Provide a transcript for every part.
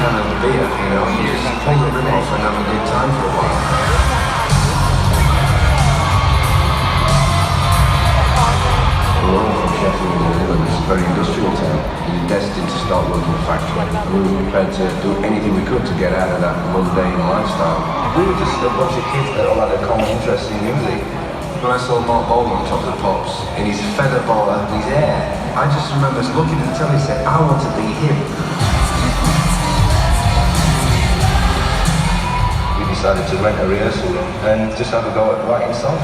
can of beer, you know, and just pull the rim off and have a good time for a while. We're all from Sheffield, New Zealand. It's a very industrial town. We were destined to start working in a factory. We were prepared to do anything we could to get out of that mundane lifestyle. We were just a bunch of kids that all had a common interest in music. When I saw Mark Bowler on top of the Pops, in his feather bowler and his hair, I just remember looking at the telly and saying, I want to be him. We decided to rent a rehearsal room and just have a go at writing songs.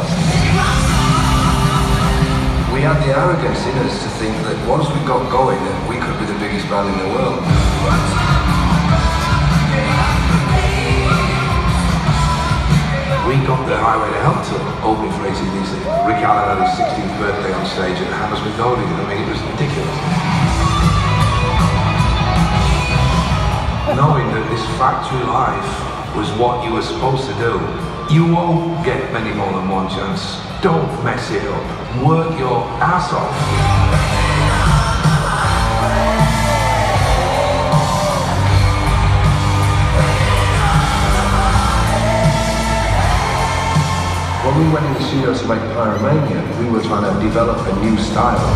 We had the arrogance in us to think that once we got going, that we could be the biggest band in the world. We got the Highway to Hell tour, opening for AC/DC. Rick Allen had his 16th birthday on stage at Hammersmith Odeon. I mean, it was ridiculous. Knowing that this factory life was what you were supposed to do, you won't get many more than one chance. Don't mess it up. Work your ass off. When we went in the studio to make Pyromania, we were trying to develop a new style.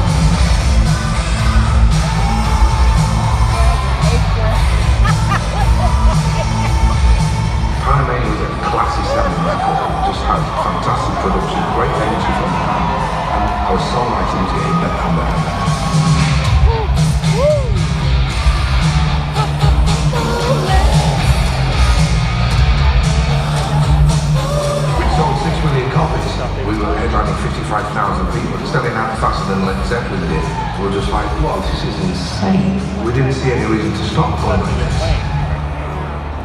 Pyromania was a classy sounding record. It just had fantastic production, great energy from the band, and our songwriting was getting better and better. We were headlining 55,000 people, selling out faster than Led Zeppelin did. We were just like, wow, this is insane. We didn't see any reason to stop going like this.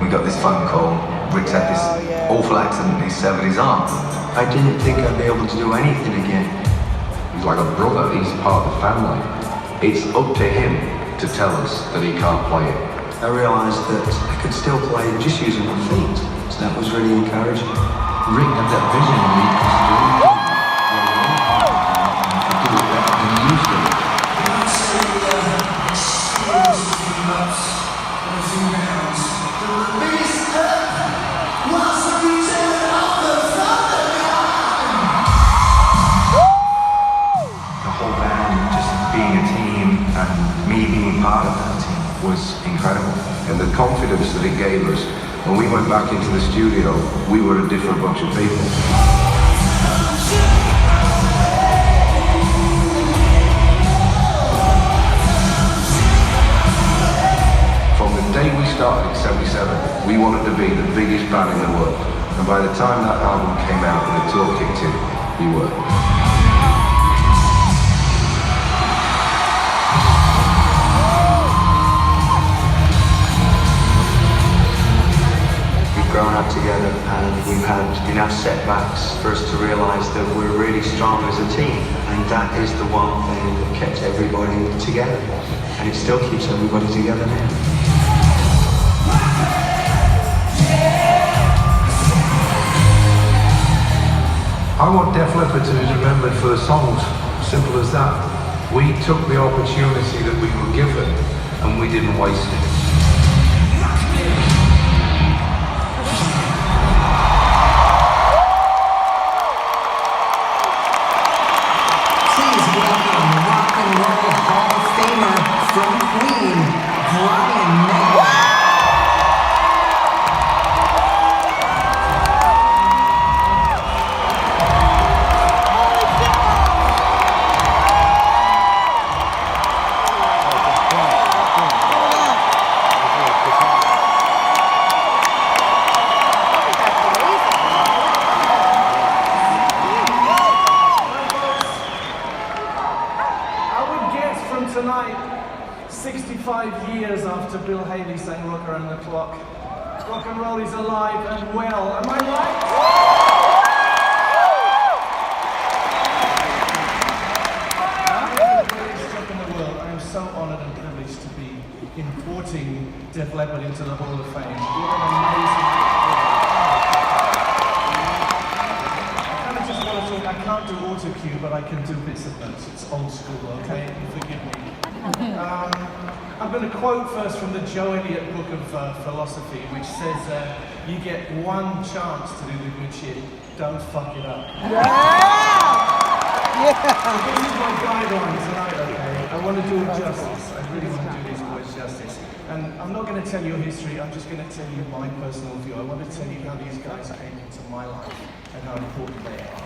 We got this phone call. Rick's had this awful accident, he severed his arm. I didn't think I'd be able to do anything again. He's like a brother, he's part of the family. It's up to him to tell us that he can't play it. I realised that I could still play just using my feet, so that was really encouraging. Rick had that vision and he could do it better than he used to. The whole band, just being a team and me being part of that team was incredible. And the confidence that it gave us, when we went back into the studio, we were a different bunch of people. From the day we started in '77, we wanted to be the biggest band in the world. And by the time that album came out and the tour kicked in, we were. Grown up together and we've had enough setbacks for us to realise that we're really strong as a team, and that is the one thing that kept everybody together, and it still keeps everybody together now. I want Def Leppard to be remembered for the songs, simple as that. We took the opportunity that we were given and we didn't waste it. Tonight, 65 years after Bill Haley sang Rock Around the Clock, rock and roll is alive and well. Am I right? The greatest job in the world. I am so honoured and privileged to be importing Def Leppard into the Hall of Fame. What an amazing I can't do auto-cue, but I can do bits of notes. It's old school, okay? Forgive me. I'm going to quote first from the Joe Elliott book of philosophy, which says, you get one chance to do the good shit, don't fuck it up. So this is my guideline tonight, okay? I want to do it justice. I really want to do these boys justice. And I'm not going to tell you history, I'm just going to tell you my personal view. I want to tell you how these guys came into my life and how important they are.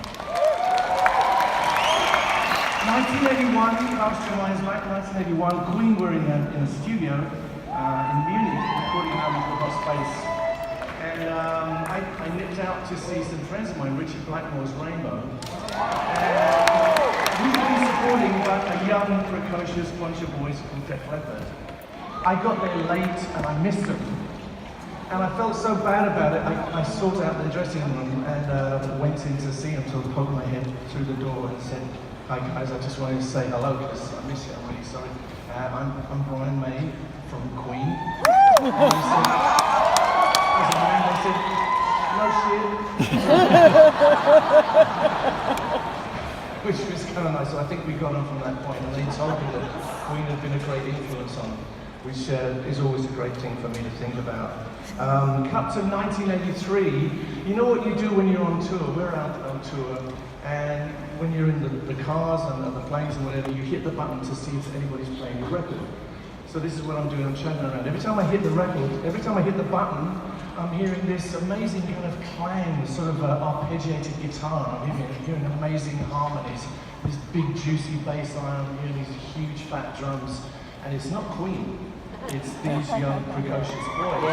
1981, cast your minds back, 1981, Queen were in a studio in Munich recording an album called Hot Space. And I nipped out to see some friends of mine, Richard Blackmore's Rainbow. And we were supporting a young, precocious bunch of boys called Leppard. I got there late and I missed them. And I felt so bad about it, I sought out the dressing room and went in to see them, so I poked my head through the door and said, "Hi guys, I just wanted to say hello because I miss you, I'm really sorry. I'm Brian May from Queen." And they said, as a man, they said, "No shit." Which was kind of nice, so I think we got on from that point, and they told me that Queen had been a great influence on them, which is always a great thing for me to think about. Cut to 1983, you know what you do when you're on tour? We're out on tour, and when you're in the cars and the planes and whatever, you hit the button to see if anybody's playing your record. So this is what I'm doing, I'm chugging around. Every time I hit the record, every time I hit the button, I'm hearing this amazing kind of clang, sort of arpeggiated guitar. I'm hearing amazing harmonies, this big juicy bass line, I'm hearing these huge fat drums. And it's not Queen, it's these young precocious boys.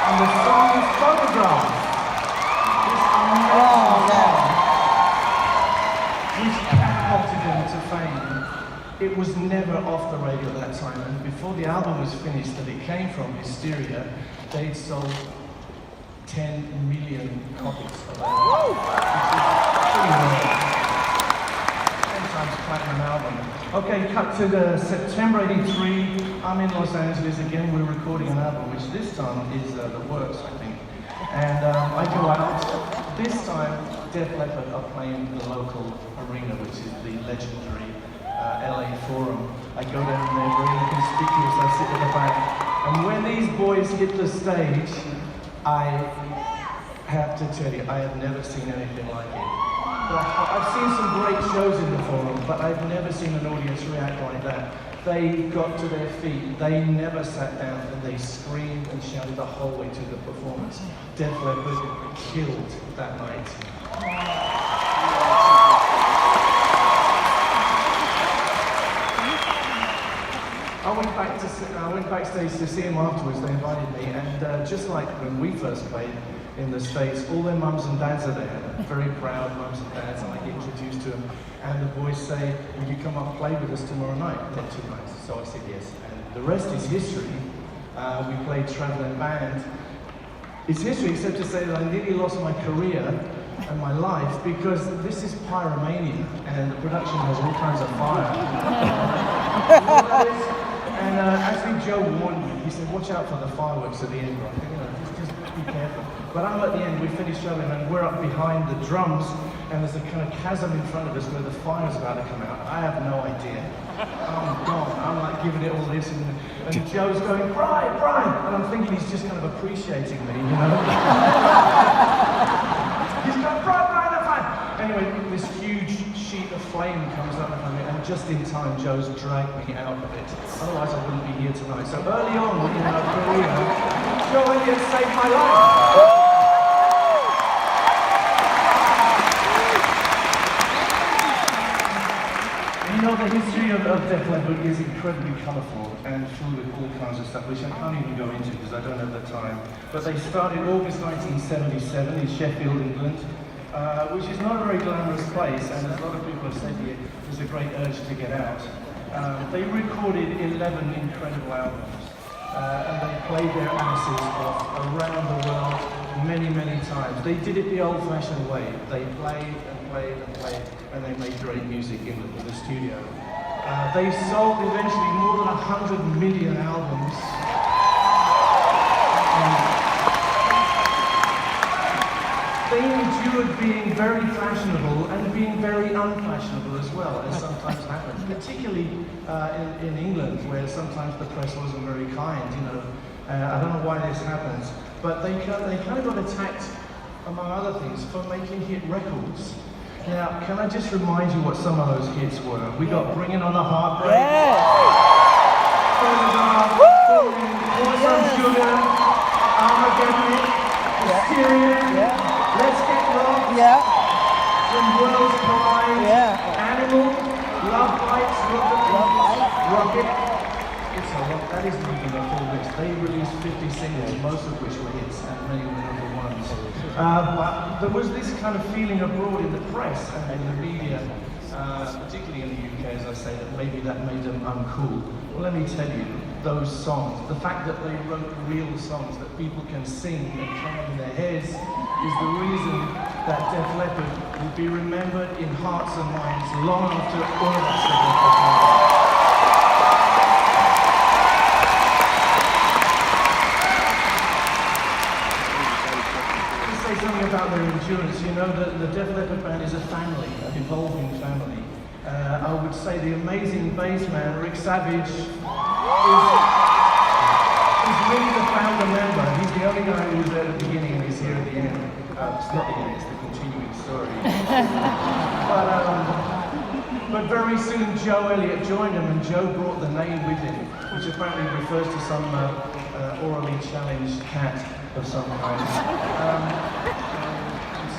And the song is Photograph. This amazing song, which catapulted them to fame. It was never off the radio at that time, and before the album was finished that it came from, Hysteria, they'd sold 10 million copies of that album, which is pretty rare. 10 times platinum album. Okay, cut to September '83. I'm in Los Angeles again. We're recording an album, which this time is The Works, I think. And I go out. This time, Def Leppard are playing the local arena, which is the legendary LA Forum. I go down there, very inconspicuous, I sit at the back. And when these boys hit the stage, I have to tell you, I have never seen anything like it. I've seen some great shows in the Forum, but I've never seen an audience react like that. They got to their feet, they never sat down, and they screamed and shouted the whole way through the performance. Def Leppard killed that night. I went backstage to see them afterwards. They invited me, and just like when we first played in the States, all their mums and dads are there, very proud mums and dads, and I get introduced to them. And the boys say, "Will you come up and play with us tomorrow night?" Not too nice. So I said yes. And the rest is history. We played Traveling Band. It's history, except to say that I nearly lost my career and my life because this is pyromania, and the production has all kinds of fire. You know what that is? And actually Joe warned me. He said, "Watch out for the fireworks at the end." I think, just be careful. But I'm at the end, we finished traveling, and we're up behind the drums, and there's a kind of chasm in front of us where the fire's about to come out. I have no idea. I'm gone. I'm like giving it all this, and Joe's going, "Brian, Brian," and I'm thinking he's just kind of appreciating me, you know. He's going, "Brian, Brian, I'm fine." Anyway, this huge sheet of flame comes up behind me, and just in time, Joe's dragged me out of it. Otherwise, I wouldn't be here tonight. So early on in our career, Joe Elliott saved my life. You know, the history of Def Leppard is incredibly colourful and filled with all kinds of stuff, which I can't even go into because I don't have the time. But they started August 1977 in Sheffield, England, which is not a very glamorous place, and as a lot of people have said here, there's a great urge to get out. They recorded 11 incredible albums, and they played their asses off around the world many, many times. They did it the old-fashioned way. They played and played and played, and they made great music in the studio. They sold eventually more than 100 million albums. They endured good being very fashionable and being very unfashionable as well, as sometimes happens, particularly in England, where sometimes the press wasn't very kind, you know. I don't know why this happens, but they kind of got attacked, among other things, for making hit records. Now, can I just remind you what some of those hits were? We got Bringing on the Heartbreak, Photograph, Pour Some Sugar, Armageddon, Hysteria, Let's Get Rocked, When Worlds Collide, Animal, Love Bites, Rocket. It's a lot. That isn't even a full list. They released 50 singles, most of which were hits, and many were number ones. But there was this kind of feeling abroad in the press and in the media, particularly in the UK, as I say, that maybe that made them uncool. Well, let me tell you, those songs, the fact that they wrote real songs that people can sing and chant in their heads, is the reason that Def Leppard will be remembered in hearts and minds long after all of us have left the planet. Something about their endurance. You know, the Def Leppard band is a family, an evolving family. I would say the amazing bass man, Rick Savage, is really the founder member. He's the only guy who was there at the beginning and he's here at the end. It's not the end, it's the continuing story. But very soon Joe Elliott joined him, and Joe brought the name with him, which apparently refers to some orally challenged cat of some kind.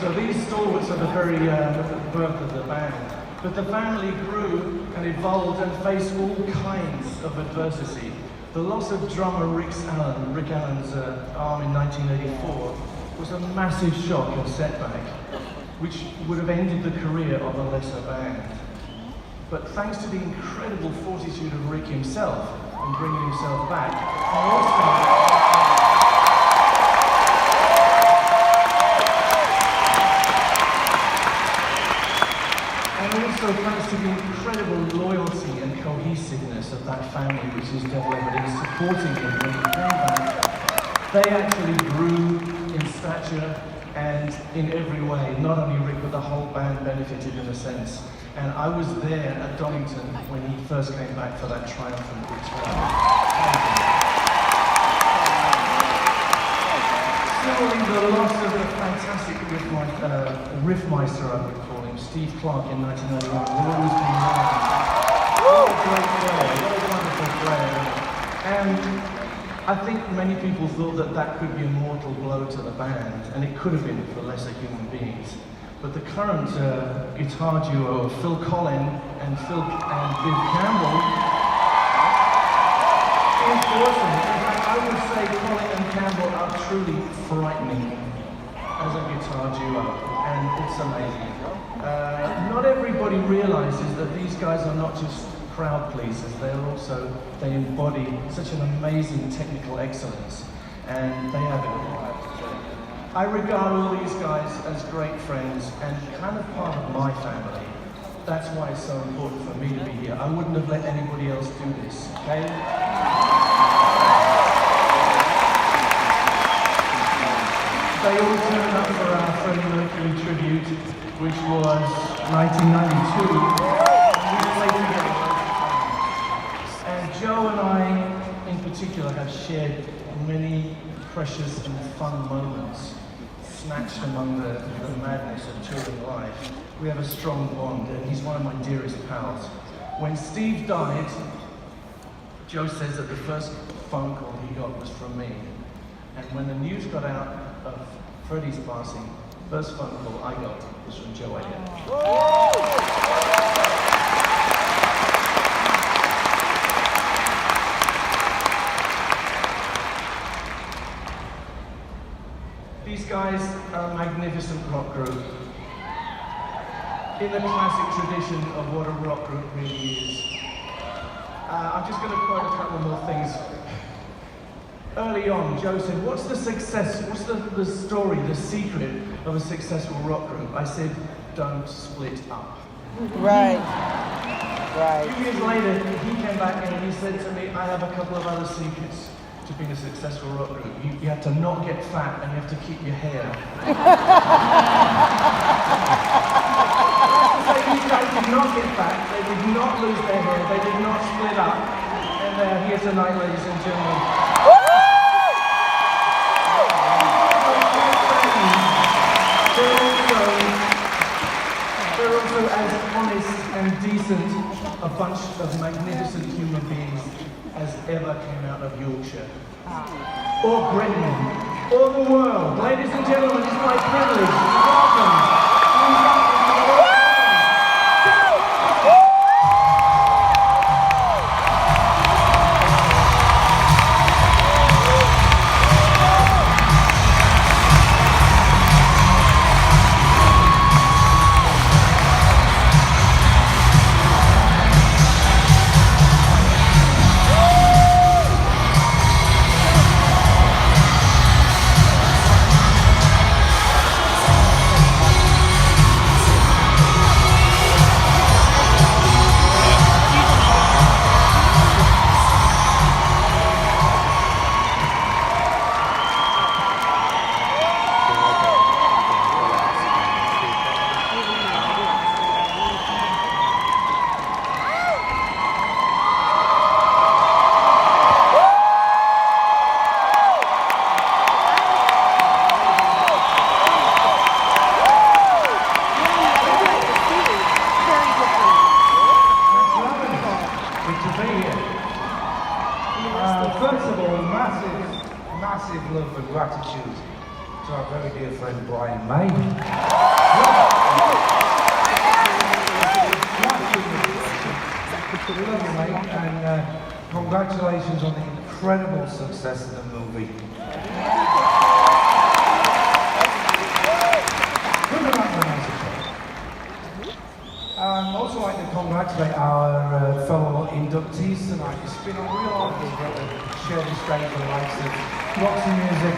So these stalwarts are the very birth of the band. But the family grew and evolved and faced all kinds of adversity. The loss of drummer Rick Allen's arm in 1984 was a massive shock and setback, which would have ended the career of a lesser band. But thanks to the incredible fortitude of Rick himself in bringing himself back, and also thanks to the incredible loyalty and cohesiveness of that family, which is Def Leppard, in supporting him when he came back, they actually grew in stature and in every way. Not only Rick, but the whole band benefited in a sense. And I was there at Donington when he first came back for that triumphant return. Similarly, the loss of the fantastic riffmeister, I would call him, Steve Clark in 1991, will always be remembered. What a great player, what a wonderful player. And I think many people thought that that could be a mortal blow to the band, and it could have been for lesser human beings. But the current guitar duo of Phil Collin and Viv Campbell is awesome. In fact, I would say Collin and Campbell are truly frightening as a guitar duo, and it's amazing. Not everybody realizes that these guys are not just crowd pleasers, they embody such an amazing technical excellence, and they have it. I regard all these guys as great friends and kind of part of my family. That's why it's so important for me to be here. I wouldn't have let anybody else do this, okay? They all turned up for our Freddie Mercury tribute, which was 1992. We played together. And Joe and I, in particular, have shared many precious and fun moments, snatched among the madness of touring life. We have a strong bond, and he's one of my dearest pals. When Steve died, Joe says that the first phone call he got was from me. And when the news got out of Freddie's passing, first phone call I got was from Joe Elliott. These guys are a magnificent rock group, in the classic tradition of what a rock group really is. I'm just going to quote a couple more things. Early on, Joe said, what's the success, what's the story, the secret of a successful rock group? I said, don't split up. Right. A few years later, he came back and he said to me, I have a couple of other secrets to being a successful rock group. You have to not get fat and you have to keep your hair. did not get back, they did not lose their hair, they did not split up, and they're here tonight, ladies and gentlemen. They're also as honest and decent a bunch of magnificent human beings as ever came out of Yorkshire, or Britain, or the world. Ladies and gentlemen, it's my privilege to welcome. First of all, massive love and gratitude to our very dear friend Brian May. We love you, mate, and congratulations on the incredible success of the movie. I'd also like to congratulate our fellow inductees tonight. It's been a real honor to share this stage with the likes of Roxy Music,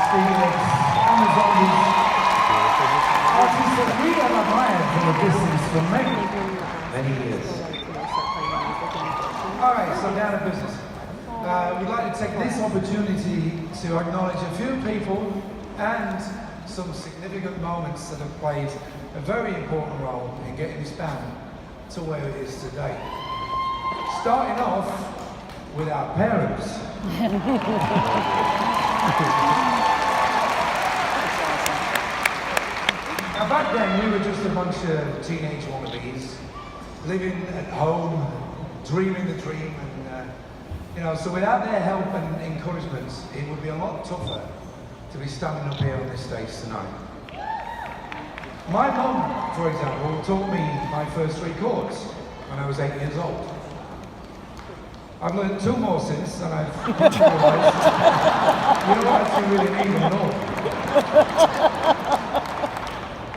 Stevie and the Zombies. Artists that we have admired from a distance for many years. Alright, so down to business. We'd like to take this opportunity to acknowledge a few people and some significant moments that have played a very important role in getting this band to where it is today. Starting off with our parents. Now back then we were just a bunch of teenage wannabes, living at home, dreaming the dream, and so without their help and encouragement, it would be a lot tougher to be standing up here on this stage tonight. My mum, for example, taught me my first 3 chords when I was 8 years old. I've learned 2 more since, and I've realised you don't actually really need them at all.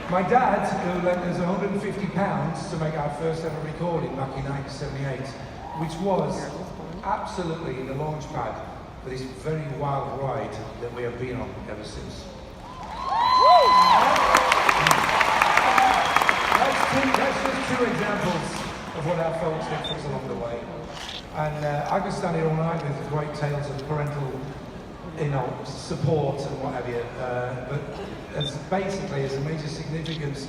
My dad, who lent us £150 to make our first ever recording back in 1978, which was absolutely the launch pad for this very wild ride that we have been on ever since. That's just 2 examples of what our folks did for us along the way. And I could stand here all night with great tales of parental, support and what have you. But basically, as a major significance,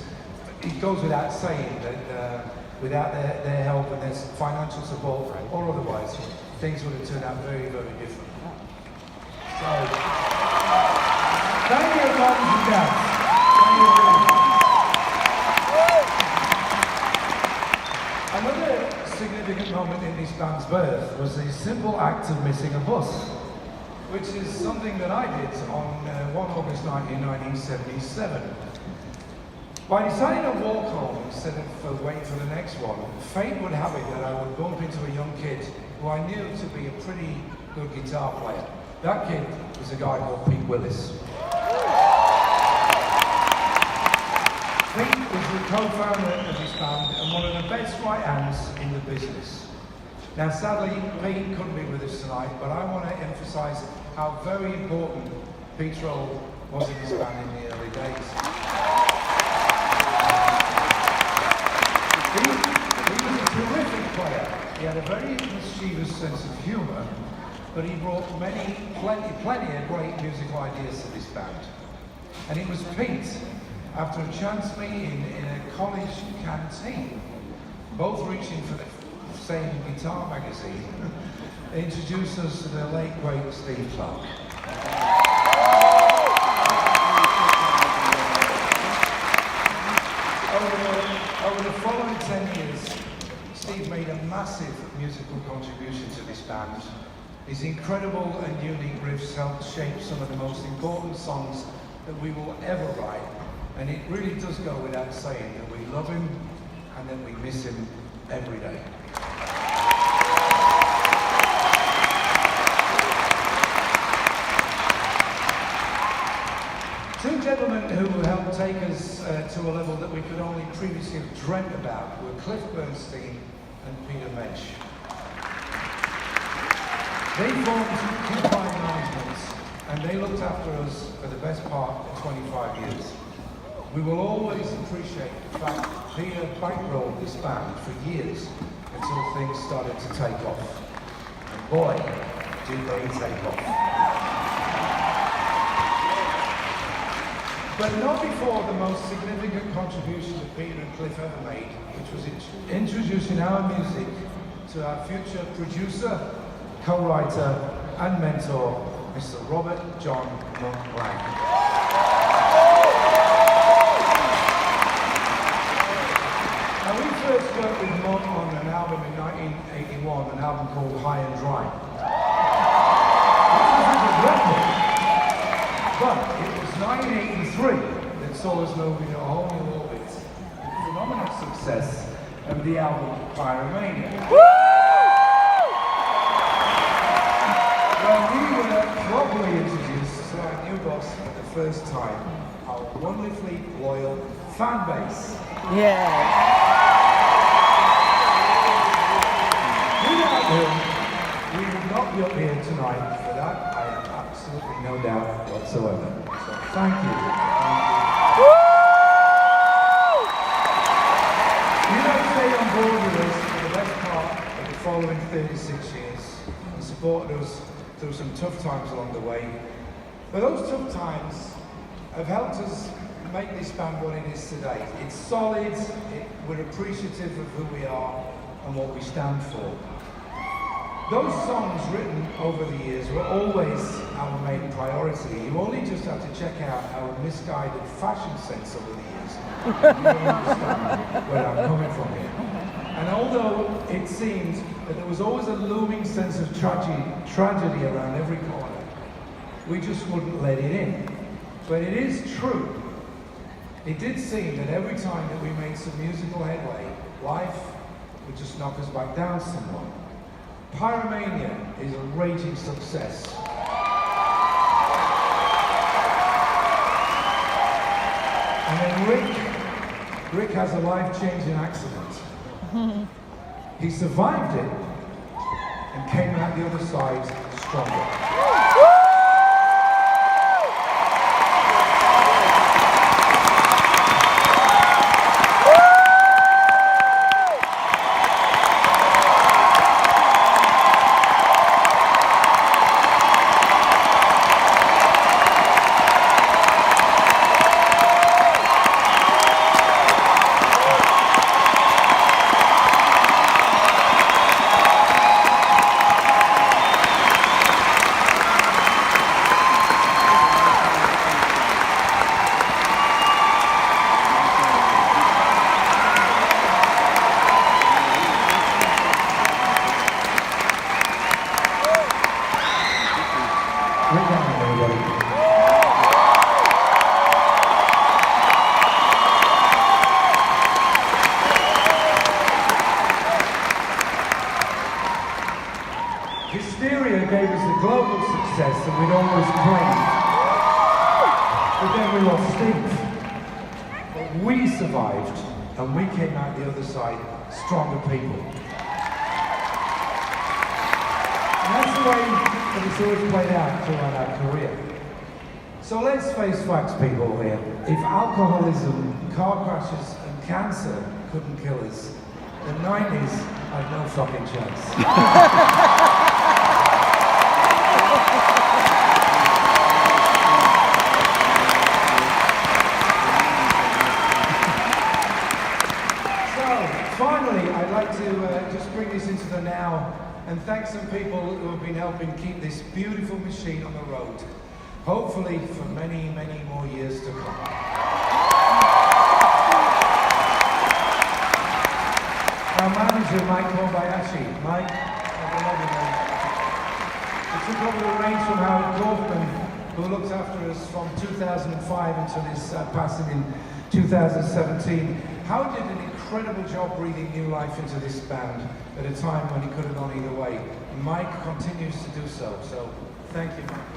it goes without saying that without their help and their financial support or otherwise, things would have turned out very, very different. So, thank you, moms and dads. Thank you very much. Another significant moment in this band's birth was the simple act of missing a bus, which is something that I did on 1 August night in 1977. By deciding to walk home instead of waiting for the next one, fate would have it that I would bump into a young kid who I knew to be a pretty good guitar player. That kid was a guy called Pete Willis. Pete was the co-founder of this band and one of the best right hands in the business. Now sadly, Pete couldn't be with us tonight, but I want to emphasise how very important Pete's role was in this band in the early days. He was a terrific player. He had a very mischievous sense of humour, but he brought plenty of great musical ideas to this band. And it was Pete after a chance meeting in a college canteen, both reaching for the same guitar magazine, they introduced us to the late great Steve Clark. Over the following 10 years, Steve made a massive musical contribution to this band. His incredible and unique riffs helped shape some of the most important songs that we will ever write. And it really does go without saying that we love him and that we miss him every day. Two gentlemen who helped take us to a level that we could only previously have dreamt about were Cliff Bernstein and Peter Mensch. They formed Leppard Management, and they looked after us for the best part of 25 years. We will always appreciate the fact that Peter bankrolled this band for years until things started to take off. And boy, did they take off. But not before the most significant contribution that Peter and Cliff ever made, which was introducing our music to our future producer, co-writer and mentor, Mr. Robert John Monk Blank. Now we first worked with Monk on an album in 1981, an album called High and Dry. Which was a record, but it was 1983 that saw us move into a whole new orbit with the phenomenal success of the album Pyromania. When we were properly introduced to our new boss for the first time, our wonderfully loyal fan base. Yeah. Without him, we would not be up here tonight. For that, I have absolutely no doubt whatsoever. So thank you. You have stayed on board with us for the best part of the following 36 years and supported us through some tough times along the way. But those tough times have helped us make this band what it is today. It's solid, we're appreciative of who we are and what we stand for. Those songs written over the years were always our main priority. You only just have to check out our misguided fashion sense over the years. You don't understand where I'm coming from here. And although it seemed that there was always a looming sense of tragedy around every corner, we just wouldn't let it in. But it is true. It did seem that every time that we made some musical headway, life would just knock us back down somewhat. Pyromania is a raging success. And then Rick has a life-changing accident. He survived it and came out the other side stronger. Hysteria gave us the global success that we'd always claimed. But then we lost Steve. But we survived, and we came out the other side stronger people. And that's the way that it's always played out throughout our career. So let's face facts, people here. If alcoholism, car crashes, and cancer couldn't kill us, the 90s had no fucking chance. and thank some people who have been helping keep this beautiful machine on the road. Hopefully for many, many more years to come. Our manager, Mike Kobayashi. Mike, he took over the reins from Howard Kaufman, who looked after us from 2005 until his passing in 2017. Howard did an incredible job breathing new life into this band at a time when he could have gone either way. And Mike continues to do so. So thank you, Mike.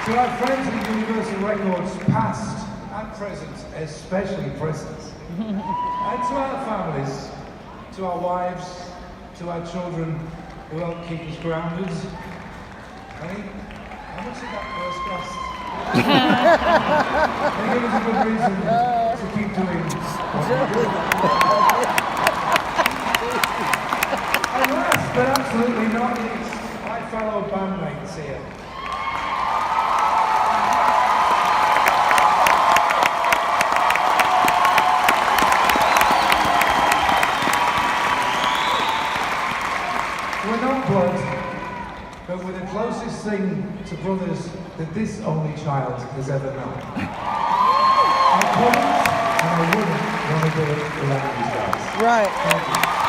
To our friends at Universal Records, past and present, especially present, and to our families, to our wives, to our children who help keep us grounded. Hey, how much did that first cost? They give us a good reason to keep doing what we do. And last but absolutely not least, my fellow bandmates here. We're not blood, but we're the closest thing to brothers that this only child has ever known. I couldn't and I wouldn't want to do it without these guys. Right. Thank you.